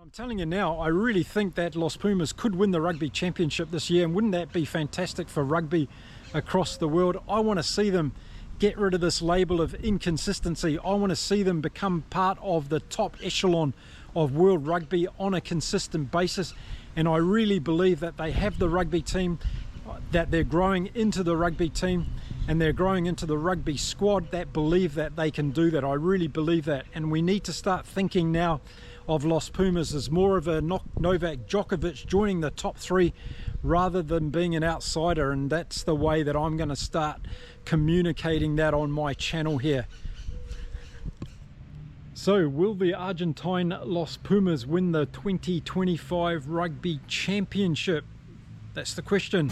I'm telling you now, I really think that Los Pumas could win the Rugby Championship this year, and wouldn't that be fantastic for rugby across the world? I want to see them get rid of this label of inconsistency. I want to see them become part of the top echelon of world rugby on a consistent basis, and I really believe that they have the rugby team, that they're growing into the rugby team, and they're growing into the rugby squad that believe that they can do that. I really believe that, and we need to start thinking now of Los Pumas as more of a Novak Djokovic joining the top three rather than being an outsider, and that's the way that I'm going to start communicating that on my channel here. So will the Argentine Los Pumas win the 2025 Rugby Championship? That's the question.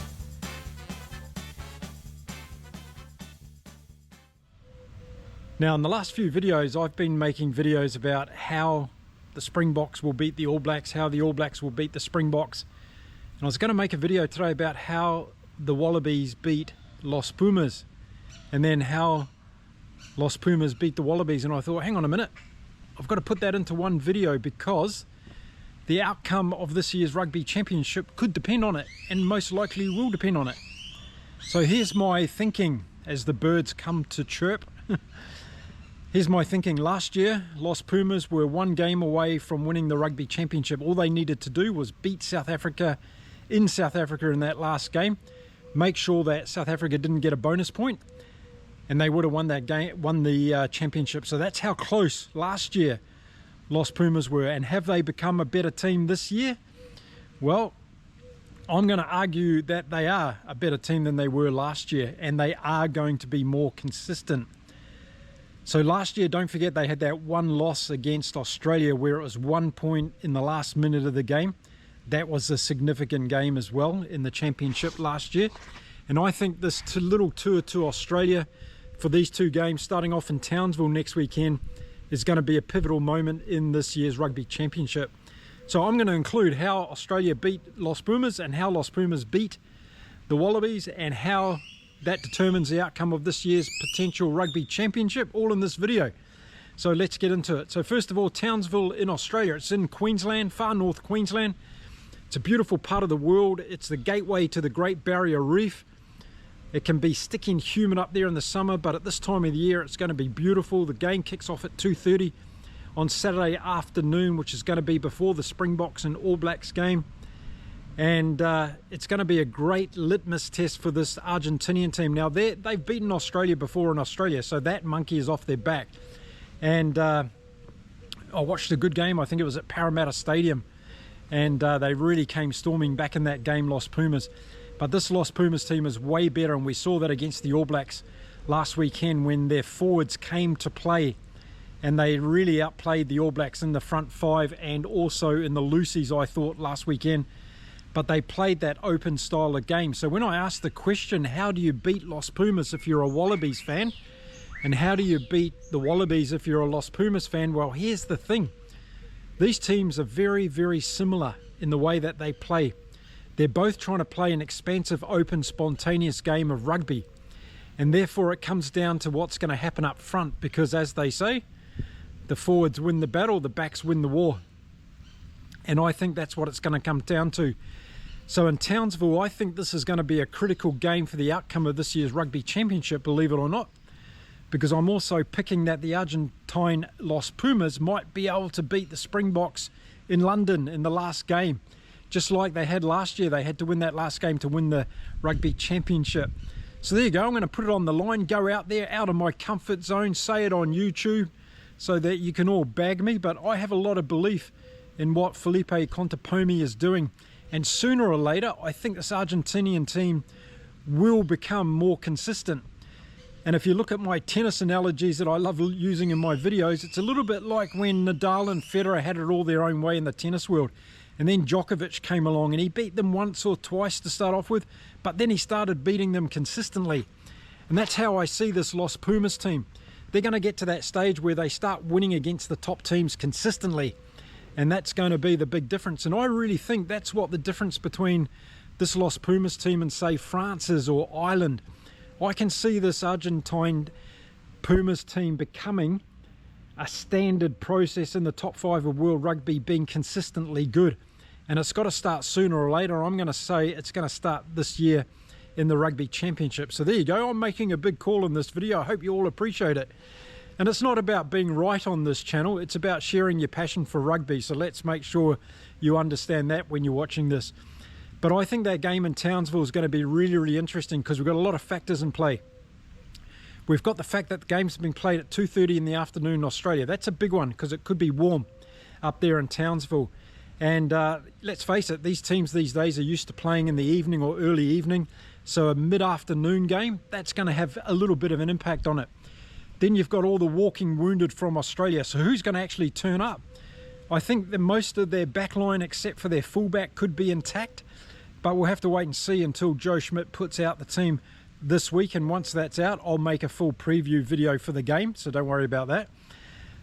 Now, in the last few videos, I've been making videos about how the Springboks will beat the All Blacks, how the All Blacks will beat the Springboks. And I was going to make a video today about how the Wallabies beat Los Pumas, and then how Los Pumas beat the Wallabies. And I thought, hang on a minute, I've got to put that into one video because the outcome of this year's Rugby Championship could depend on it, and most likely will depend on it. So here's my thinking as the birds come to chirp. Here's my thinking. Last year, Los Pumas were one game away from winning the Rugby Championship. All they needed to do was beat South Africa in South Africa in that last game, make sure that South Africa didn't get a bonus point, and they would have won that game, won the championship. So that's how close last year Los Pumas were. And have they become a better team this year? Well, I'm going to argue that they are a better team than they were last year, and they are going to be more consistent. So last year, don't forget, they had that one loss against Australia where it was 1 point in the last minute of the game. That was a significant game as well in the championship last year. And I think this little tour to Australia for these two games, starting off in Townsville next weekend, is going to be a pivotal moment in this year's Rugby Championship. So I'm going to include how Australia beat Los Pumas and how Los Pumas beat the Wallabies, and how that determines the outcome of this year's potential Rugby Championship, all in this video. So let's get into it. So first of all, Townsville in Australia. It's in Queensland, far north Queensland. It's a beautiful part of the world. It's the gateway to the Great Barrier Reef. It can be sticky and humid up there in the summer, but at this time of the year, it's going to be beautiful. The game kicks off at 2:30 on Saturday afternoon, which is going to be before the Springboks and All Blacks game. And it's going to be a great litmus test for this Argentinian team. Now, they've beaten Australia before in Australia, so that monkey is off their back. And I watched a good game. I think it was at Parramatta Stadium. And they really came storming back in that game, Los Pumas. But this Los Pumas team is way better, and we saw that against the All Blacks last weekend when their forwards came to play. And they really outplayed the All Blacks in the front five and also in the loosies, I thought, last weekend. But they played that open style of game. So when I asked the question, how do you beat Los Pumas if you're a Wallabies fan? And how do you beat the Wallabies if you're a Los Pumas fan? Well, here's the thing. These teams are very, very similar in the way that they play. They're both trying to play an expansive, open, spontaneous game of rugby. And therefore it comes down to what's going to happen up front, because as they say, the forwards win the battle, the backs win the war. And I think that's what it's going to come down to. So in Townsville, I think this is going to be a critical game for the outcome of this year's Rugby Championship, believe it or not. Because I'm also picking that the Argentine Los Pumas might be able to beat the Springboks in London in the last game. Just like they had last year, they had to win that last game to win the Rugby Championship. So there you go, I'm going to put it on the line, go out there, out of my comfort zone, say it on YouTube so that you can all bag me. But I have a lot of belief in what Felipe Contepomi is doing. And sooner or later, I think this Argentinian team will become more consistent. And if you look at my tennis analogies that I love using in my videos, it's a little bit like when Nadal and Federer had it all their own way in the tennis world. And then Djokovic came along and he beat them once or twice to start off with, but then he started beating them consistently. And that's how I see this Los Pumas team. They're going to get to that stage where they start winning against the top teams consistently. And that's going to be the big difference. And I really think that's what the difference between this Los Pumas team and, say, France's or Ireland. I can see this Argentine Pumas team becoming a standard process in the top 5 of world rugby being consistently good. And it's got to start sooner or later. I'm going to say it's going to start this year in the Rugby Championship. So there you go. I'm making a big call in this video. I hope you all appreciate it. And it's not about being right on this channel. It's about sharing your passion for rugby. So let's make sure you understand that when you're watching this. But I think that game in Townsville is going to be really, really interesting because we've got a lot of factors in play. We've got the fact that the game's been played at 2:30 in the afternoon in Australia. That's a big one because it could be warm up there in Townsville. And let's face it, these teams these days are used to playing in the evening or early evening. So a mid-afternoon game, that's going to have a little bit of an impact on it. Then you've got all the walking wounded from Australia. So who's going to actually turn up? I think that most of their backline, except for their fullback, could be intact. But we'll have to wait and see until Joe Schmidt puts out the team this week. And once that's out, I'll make a full preview video for the game. So don't worry about that.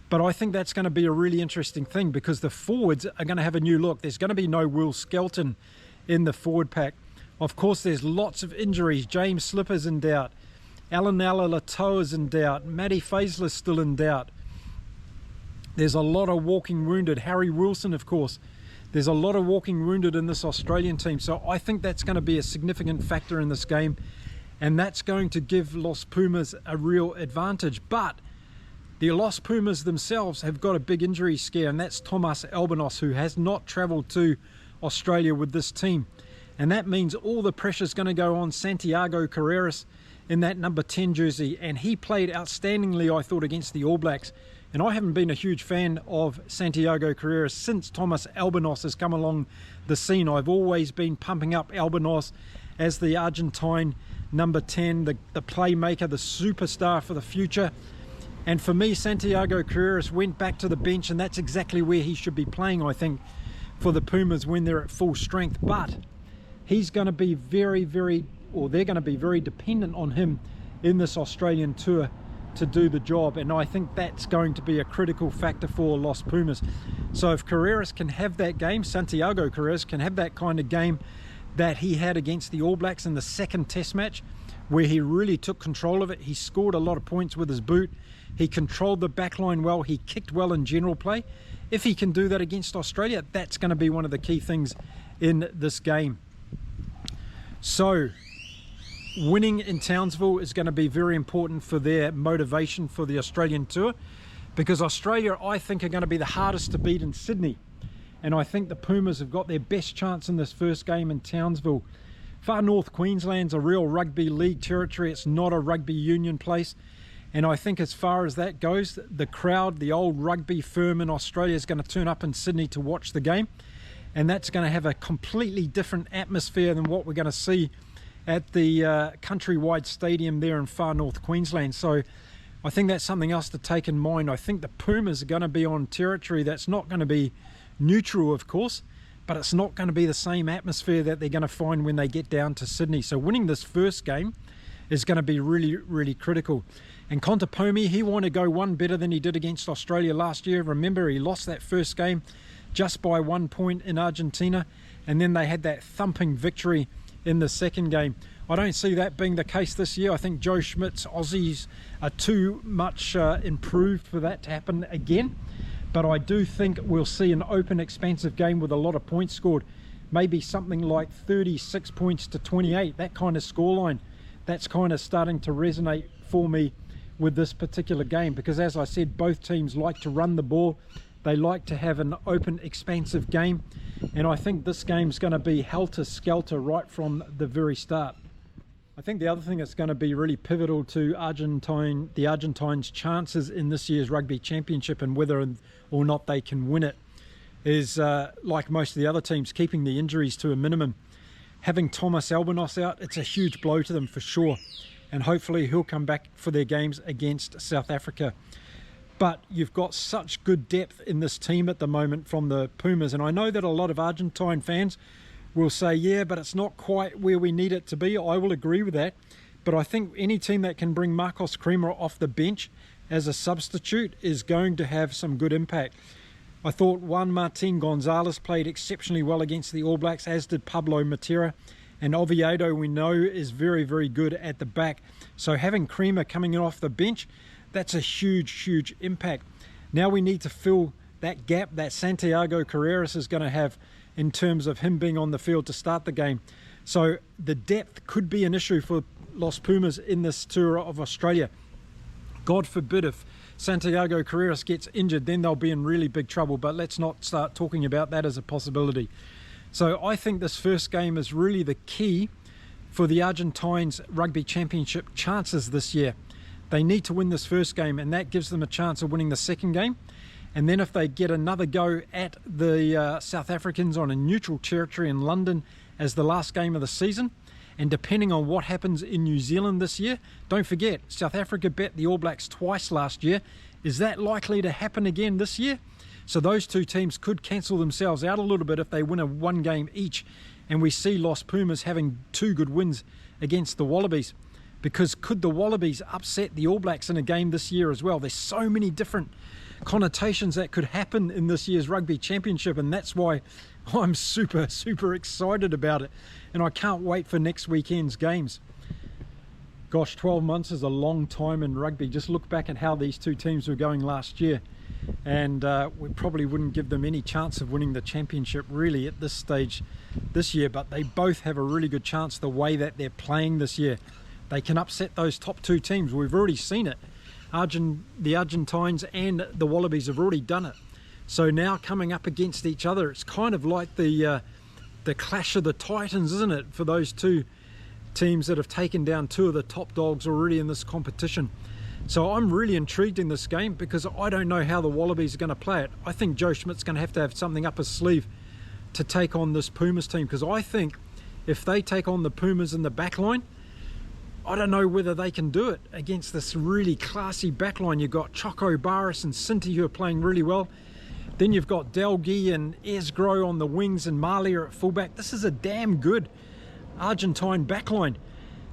But I think that's going to be a really interesting thing because the forwards are going to have a new look. There's going to be no Will Skelton in the forward pack. Of course, there's lots of injuries. James Slipper's in doubt. Alan Alaalatoa's in doubt. Matty Faisler's still in doubt. There's a lot of walking wounded. Harry Wilson, of course. There's a lot of walking wounded in this Australian team. So I think that's going to be a significant factor in this game. And that's going to give Los Pumas a real advantage. But the Los Pumas themselves have got a big injury scare, and that's Thomas Albanos, who has not travelled to Australia with this team. And that means all the pressure's going to go on Santiago Carreras in that number 10 jersey. And he played outstandingly, I thought, against the All Blacks. And I haven't been a huge fan of Santiago Carreras since Thomas Albanos has come along the scene. I've always been pumping up Albanos as the Argentine number 10, the playmaker, the superstar for the future. And for me, Santiago Carreras went back to the bench, and that's exactly where he should be playing, I think, for the Pumas when they're at full strength. But he's going to be they're going to be very dependent on him in this Australian tour to do the job. And I think that's going to be a critical factor for Los Pumas. So if Carreras can have that game, Santiago Carreras can have that kind of game that he had against the All Blacks in the second test match, where he really took control of it. He scored a lot of points with his boot. He controlled the backline well. He kicked well in general play. If he can do that against Australia, that's going to be one of the key things in this game. So winning in Townsville is going to be very important for their motivation for the Australian tour, because Australia, I think, are going to be the hardest to beat in Sydney. And I think the Pumas have got their best chance in this first game in Townsville. Far North Queensland's a real rugby league territory. It's not a rugby union place. And I think as far as that goes, the crowd, the old rugby firm in Australia, is going to turn up in Sydney to watch the game. And that's going to have a completely different atmosphere than what we're going to see at the Countrywide Stadium there in far North Queensland. So I think that's something else to take in mind. I think the Pumas are going to be on territory that's not going to be neutral, of course, but it's not going to be the same atmosphere that they're going to find when they get down to Sydney. So winning this first game is going to be really, really critical. And Contepomi, he wanted to go one better than he did against Australia last year. Remember, he lost that first game just by 1 point in Argentina, and then they had that thumping victory in the second game. I don't see that being the case this year. I think Joe Schmidt's Aussies are too much improved for that to happen again. But I do think we'll see an open, expansive game with a lot of points scored. Maybe something like 36 points to 28, that kind of scoreline. That's kind of starting to resonate for me with this particular game, because as I said, both teams like to run the ball. They like to have an open, expansive game, and I think this game's going to be helter-skelter right from the very start. I think the other thing that's going to be really pivotal to the Argentines' chances in this year's Rugby Championship and whether or not they can win it is, like most of the other teams, keeping the injuries to a minimum. Having Thomas Albanos out, it's a huge blow to them for sure. And hopefully he'll come back for their games against South Africa. But you've got such good depth in this team at the moment from the Pumas. And I know that a lot of Argentine fans will say, yeah, but it's not quite where we need it to be. I will agree with that. But I think any team that can bring Marcos Creamer off the bench as a substitute is going to have some good impact. I thought Juan Martin Gonzalez played exceptionally well against the All Blacks, as did Pablo Matera. And Oviedo, we know, is very, very good at the back. So having Creamer coming in off the bench, that's a huge, huge impact. Now we need to fill that gap that Santiago Carreras is going to have in terms of him being on the field to start the game. So the depth could be an issue for Los Pumas in this tour of Australia. God forbid if Santiago Carreras gets injured, then they'll be in really big trouble, but let's not start talking about that as a possibility. So I think this first game is really the key for the Argentines' Rugby Championship chances this year. They need to win this first game, and that gives them a chance of winning the second game. And then if they get another go at the South Africans on a neutral territory in London as the last game of the season, and depending on what happens in New Zealand this year, don't forget, South Africa bet the All Blacks twice last year. Is that likely to happen again this year? So those two teams could cancel themselves out a little bit if they win a one game each. And we see Los Pumas having 2 good wins against the Wallabies. Because could the Wallabies upset the All Blacks in a game this year as well? There's so many different connotations that could happen in this year's Rugby Championship, and that's why I'm super excited about it, and I can't wait for next weekend's games. Gosh, 12 months is a long time in rugby. Just look back at how these two teams were going last year, and we probably wouldn't give them any chance of winning the championship really at this stage this year, but they both have a really good chance the way that they're playing this year. They can upset those top 2 teams. We've already seen it. The Argentines and the Wallabies have already done it. So now coming up against each other, it's kind of like the clash of the titans, isn't it, for those two teams that have taken down 2 of the top dogs already in this competition. So I'm really intrigued in this game because I don't know how the Wallabies are going to play it. I think Joe Schmidt's going to have something up his sleeve to take on this Pumas team, because I think if they take on the Pumas in the back line, I don't know whether they can do it against this really classy backline. You've got Choco, Barris and Sinti who are playing really well. Then you've got Delgi and Esgro on the wings and Malia at fullback. This is a damn good Argentine backline.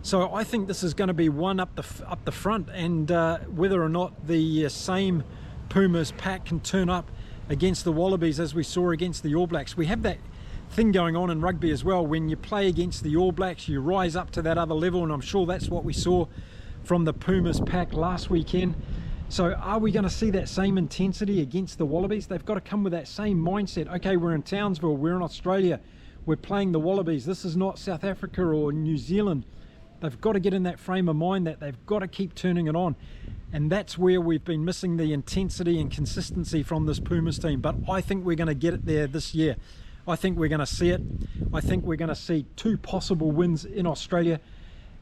So I think this is going to be one up the front, and whether or not the same Pumas pack can turn up against the Wallabies as we saw against the All Blacks. We have that thing going on in rugby as well. When you play against the All Blacks, you rise up to that other level, and I'm sure that's what we saw from the Pumas pack last weekend. So are we going to see that same intensity against the Wallabies? They've got to come with that same mindset. Okay, we're in Townsville, we're in Australia, we're playing the Wallabies. This is not South Africa or New Zealand. They've got to get in that frame of mind that they've got to keep turning it on. And that's where we've been missing the intensity and consistency from this Pumas team. But I think we're going to get it there this year. I think we're going to see it. I think we're going to see 2 possible wins in Australia.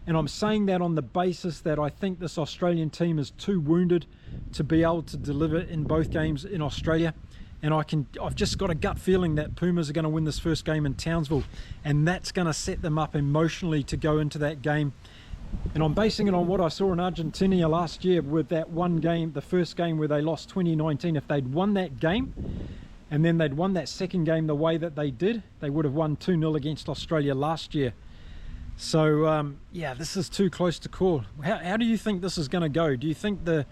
And I'm saying that on the basis that I think this Australian team is too wounded to be able to deliver in both games in Australia. And I've just got a gut feeling that Pumas are going to win this first game in Townsville. And that's going to set them up emotionally to go into that game. And I'm basing it on what I saw in Argentina last year with that one game, the first game where they lost 2019. If they'd won that game, and then they'd won that second game the way that they did, they would have won 2-0 against Australia last year. So, yeah, this is too close to call. How do you think this is going to go? Do you think the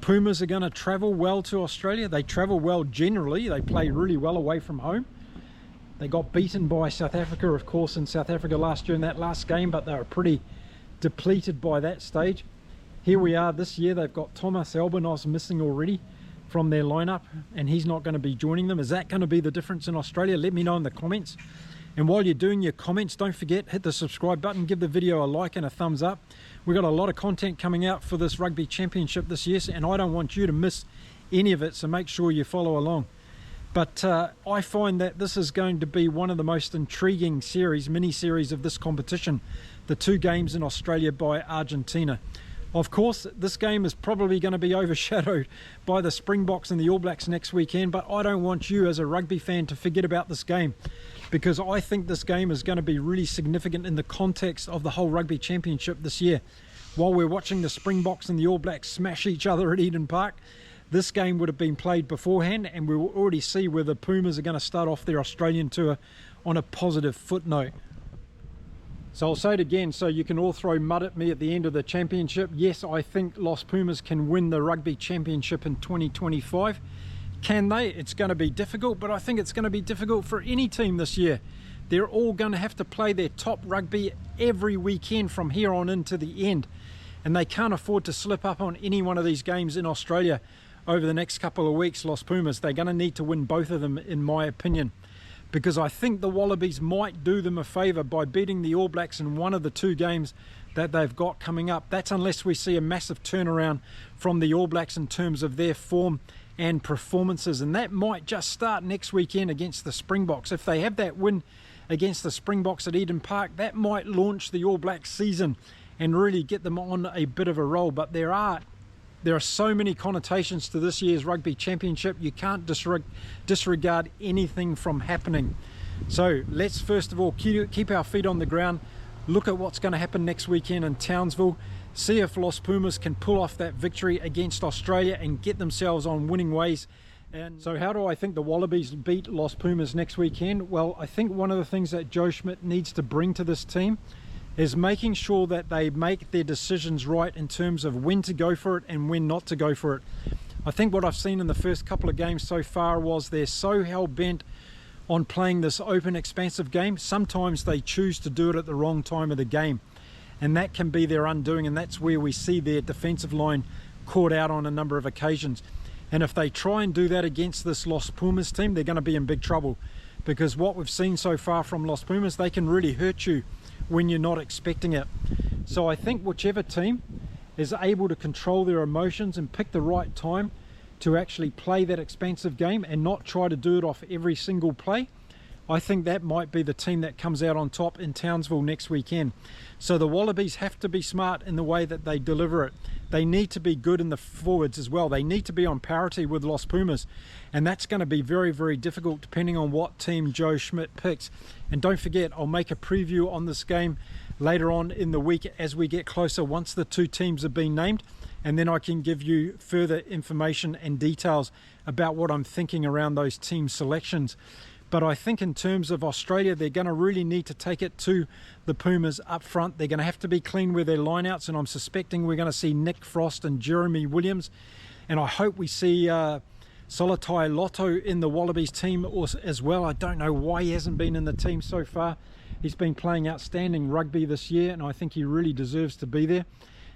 Pumas are going to travel well to Australia? They travel well generally. They play really well away from home. They got beaten by South Africa, of course, in South Africa last year in that last game, but they were pretty depleted by that stage. Here we are this year. They've got Thomas Albanos missing already from their lineup, and he's not going to be joining them. Is that going to be the difference in Australia? Let me know in the comments. And while you're doing your comments, don't forget, hit the subscribe button, give the video a like and a thumbs up. We've got a lot of content coming out for this Rugby Championship this year, and I don't want you to miss any of it, so make sure you follow along. But I find that this is going to be one of the most intriguing mini-series of this competition, the 2 games in Australia by Argentina. Of course, this game is probably going to be overshadowed by the Springboks and the All Blacks next weekend, but I don't want you as a rugby fan to forget about this game, because I think this game is going to be really significant in the context of the whole Rugby Championship this year. While we're watching the Springboks and the All Blacks smash each other at Eden Park, this game would have been played beforehand, and we will already see where the Pumas are going to start off their Australian tour on a positive footnote. So I'll say it again, so you can all throw mud at me at the end of the championship. Yes, I think Los Pumas can win the Rugby Championship in 2025. Can they? It's going to be difficult, but I think it's going to be difficult for any team this year. They're all going to have to play their top rugby every weekend from here on in to the end. And they can't afford to slip up on any one of these games in Australia. over the next couple of weeks, Los Pumas. They're going to need to win both of them, in my opinion, because I think the Wallabies might do them a favour by beating the All Blacks in one of the two games that they've got coming up. That's unless we see a massive turnaround from the All Blacks in terms of their form and performances, and that might just start next weekend against the Springboks. If they have that win against the Springboks at Eden Park, that might launch the All Blacks season and really get them on a bit of a roll. But there are so many connotations to this year's Rugby Championship. You can't disregard anything from happening. So let's first of all keep our feet on the ground, look at what's going to happen next weekend in Townsville, see if Los Pumas can pull off that victory against Australia and get themselves on winning ways. And so how do I think the Wallabies beat Los Pumas next weekend? Well, I think one of the things that Joe Schmidt needs to bring to this team is making sure that they make their decisions right in terms of when to go for it and when not to go for it. I think what I've seen in the first couple of games so far was they're so hell-bent on playing this open, expansive game. Sometimes they choose to do it at the wrong time of the game, and that can be their undoing, and that's where we see their defensive line caught out on a number of occasions. And if they try and do that against this Los Pumas team, they're going to be in big trouble, because what we've seen so far from Los Pumas, they can really hurt you when you're not expecting it. So I think whichever team is able to control their emotions and pick the right time to actually play that expansive game and not try to do it off every single play, I think that might be the team that comes out on top in Townsville next weekend. So the Wallabies have to be smart in the way that they deliver it. They need to be good in the forwards as well. They need to be on parity with Los Pumas, and that's going to be very, very difficult depending on what team Joe Schmidt picks. And don't forget, I'll make a preview on this game later on in the week as we get closer, once the two teams have been named, and then I can give you further information and details about what I'm thinking around those team selections. But I think in terms of Australia, they're going to really need to take it to the Pumas up front. They're going to have to be clean with their lineouts, and I'm suspecting we're going to see Nick Frost and Jeremy Williams. And I hope we see Solotai Lotto in the Wallabies team as well. I don't know why he hasn't been in the team so far. He's been playing outstanding rugby this year, and I think he really deserves to be there.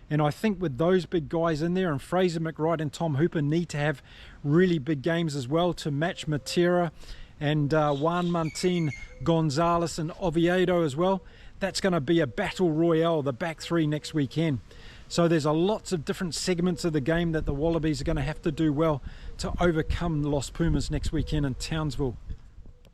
And I think with those big guys in there, and Fraser McWright and Tom Hooper need to have really big games as well to match Matera and Juan Martin Gonzalez and Oviedo as well. That's going to be a battle royale, the back three next weekend. So there's lots of different segments of the game that the Wallabies are going to have to do well to overcome Los Pumas next weekend in Townsville.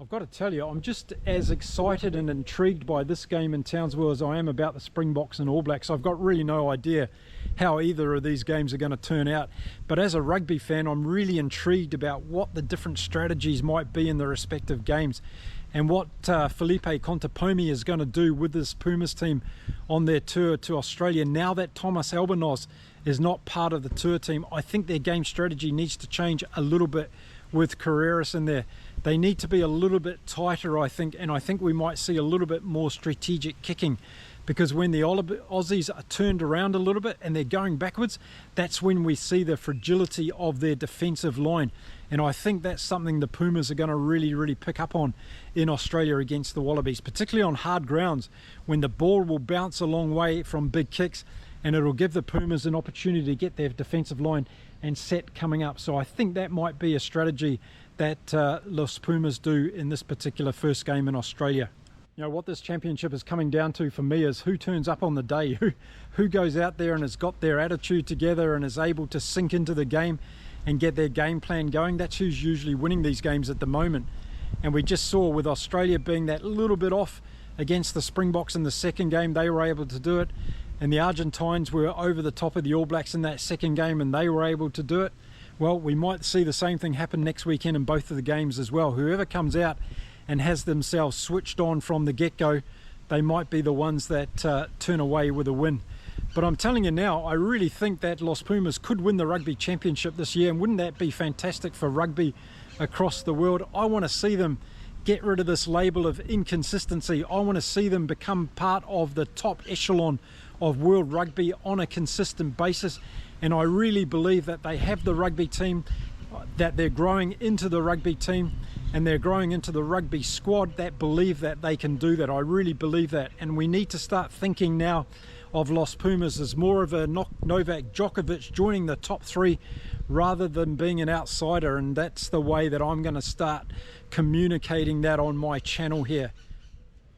I've got to tell you, I'm just as excited and intrigued by this game in Townsville as I am about the Springboks and All Blacks. I've got really no idea how either of these games are going to turn out. But as a rugby fan, I'm really intrigued about what the different strategies might be in the respective games, and what Felipe Contepomi is going to do with this Pumas team on their tour to Australia. Now that Thomas Albanos is not part of the tour team, I think their game strategy needs to change a little bit with Carreras in there. They need to be a little bit tighter, I think, and I think we might see a little bit more strategic kicking, because when the Aussies are turned around a little bit and they're going backwards, that's when we see the fragility of their defensive line. And I think that's something the Pumas are going to really, really pick up on in Australia against the Wallabies, particularly on hard grounds, when the ball will bounce a long way from big kicks, and it'll give the Pumas an opportunity to get their defensive line and set coming up. So I think that might be a strategy that Los Pumas do in this particular first game in Australia. You know, what this championship is coming down to for me is who turns up on the day, who goes out there and has got their attitude together and is able to sink into the game and get their game plan going. That's who's usually winning these games at the moment. And we just saw with Australia being that little bit off against the Springboks in the second game, they were able to do it. And the Argentines were over the top of the All Blacks in that second game, and they were able to do it. Well, we might see the same thing happen next weekend in both of the games as well. Whoever comes out and has themselves switched on from the get-go, they might be the ones that turn away with a win. But I'm telling you now, I really think that Los Pumas could win the Rugby Championship this year, and wouldn't that be fantastic for rugby across the world? I want to see them get rid of this label of inconsistency. I want to see them become part of the top echelon of world rugby on a consistent basis. And I really believe that they have the rugby team, that they're growing into the rugby team, and they're growing into the rugby squad that believe that they can do that. I really believe that. And we need to start thinking now of Los Pumas as more of a Novak Djokovic joining the top three rather than being an outsider, and that's the way that I'm going to start communicating that on my channel here.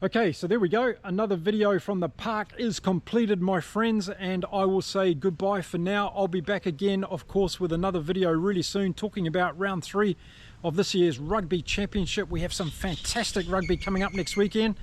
Okay, so there we go. Another video from the park is completed, my friends, and I will say goodbye for now. I'll be back again, of course, with another video really soon talking about round 3 of this year's Rugby Championship. We have some fantastic rugby coming up next weekend,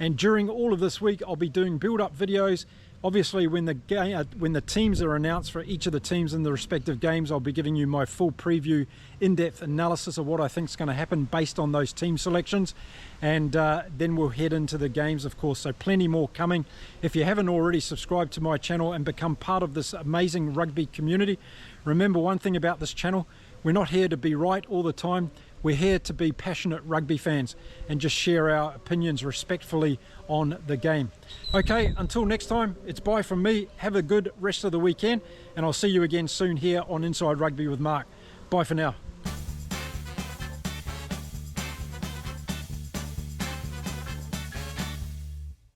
and during all of this week I'll be doing build-up videos. Obviously, when the teams are announced for each of the teams in the respective games, I'll be giving you my full preview, in-depth analysis of what I think is going to happen based on those team selections. And then we'll head into the games, of course, so plenty more coming. If you haven't already subscribed to my channel and become part of this amazing rugby community, remember one thing about this channel: we're not here to be right all the time. We're here to be passionate rugby fans and just share our opinions respectfully on the game. Okay, until next time, it's bye from me. Have a good rest of the weekend, and I'll see you again soon here on Inside Rugby with Mark. Bye for now.